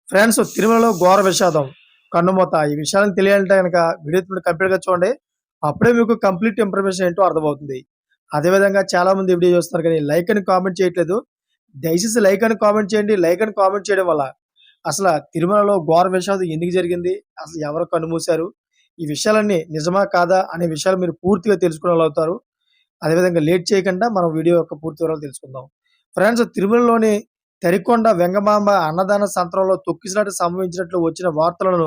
Friends, తిరుమలలో ఘోర విషాదం. కన్నుమూత. ఈ విషయాలను తెలియాలంటే గనక వీడియో కంప్లీట్‌గా చూడండి. అప్పుడే మీకు కంప్లీట్ ఇన్ఫర్మేషన్ ఏంటో అర్థమవుతుంది. అదేవిధంగా చాలామంది వీడియో చూస్తున్నారు కానీ లైక్ అని కామెంట్ చేయట్లేదు. దయచేసి లైక్ అని కామెంట్ చేయండి. లైక్ అని కామెంట్ చేయడం వల్ల అసల తిరుమలలో ఘోర విషాదం ఎందుకు జరిగింది? అసలు ఎవరు కన్నుమూశారు? ఈ విషయాలన్నీ నిజమా? కాదా? అనే విషయాలు మీరు పూర్తిగా తెలుసుకునేవాళ్ళవుతారు. అదేవిధంగా లేట్ చేయకుండా మనం వీడియో యొక్క పూర్తి వివరాలు తెలుసుకుందాం. ఫ్రెండ్స్, తిరుమలలోని తరికొండ వెంగమాంబ అన్నదాన సంత్రంలో తొక్కిసలాట సంభవించినట్లు వచ్చిన వార్తలను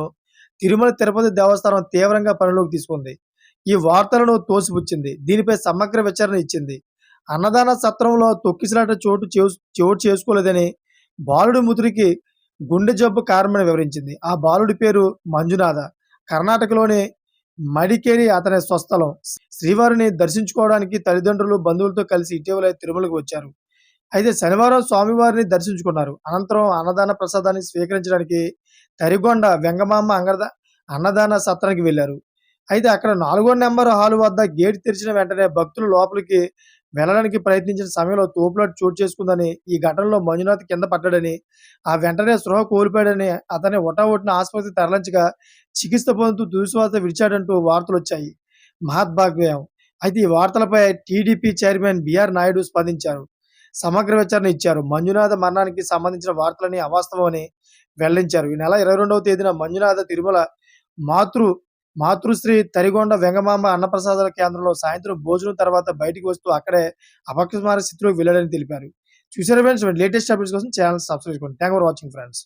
తిరుమల తిరుపతి దేవస్థానం తీవ్రంగా పరిగణలోకి తీసుకుంది. ఈ వార్తలను తోసిపుచ్చింది. దీనిపై సమగ్ర విచారణ ఇచ్చింది. అన్నదాన సత్రంలో తొక్కిసలాట చోటు చేసుకోలేదని బాలుడి మృతికి గుండె జబ్బు కారణమని వివరించింది. ఆ బాలుడి పేరు మంజునాథ. కర్ణాటకలోని మడికేరి అతని స్వస్థలం. శ్రీవారిని దర్శించుకోవడానికి తల్లిదండ్రులు, బంధువులతో కలిసి ఇటీవలే తిరుమలకు వచ్చారు. అయితే శనివారం స్వామివారిని దర్శించుకున్నారు. అనంతరం అన్నదాన ప్రసాదాన్ని స్వీకరించడానికి తరిగొండ వెంగమాంబ అన్నదాన సత్రానికి వెళ్లారు. అయితే అక్కడ 4 నెంబర్ హాలు వద్ద గేట్ తెరిచిన వెంటనే భక్తులు లోపలికి వెళ్ళడానికి ప్రయత్నించిన సమయంలో తోపులాట చోటు చేసుకుందని, ఈ ఘటనలో మంజునాథ్ కింద పడ్డాడని, ఆ వెంటనే స్పృహ కోల్పోయాడని, అతన్ని హుటాహుటిన ఆసుపత్రికి తరలించగా చికిత్స పొందుతూ తుదిశ్వాస విడిచాడంటూ వార్తలొచ్చాయి. మహద్భాగ్యం. అయితే ఈ వార్తలపై టీడీపీ చైర్మన్ బిఆర్ నాయుడు స్పందించారు. సమగ్ర విచారణ ఇచ్చారు. మంజునాథ మరణానికి సంబంధించిన వార్తలని అవాస్తవమని వెల్లడించారు. ఈ నెల 22వ తేదీన మంజునాథ తిరుమల మాతృ మాతృశ్రీ తరిగొండ వెంగమాంబ అన్నప్రసాదాల కేంద్రంలో సాయంత్రం భోజనం తర్వాత బయటికి వస్తూ అక్కడే అపస్మారక స్థితిలోకి వెళ్లాడని తెలిపారు. చూసారా ఫ్రెండ్స్, లేటెస్ట్ అప్డేట్స్ కోసం ఛానల్ సబ్స్క్రైబ్ చేసుకోండి. Thanks for watching friends.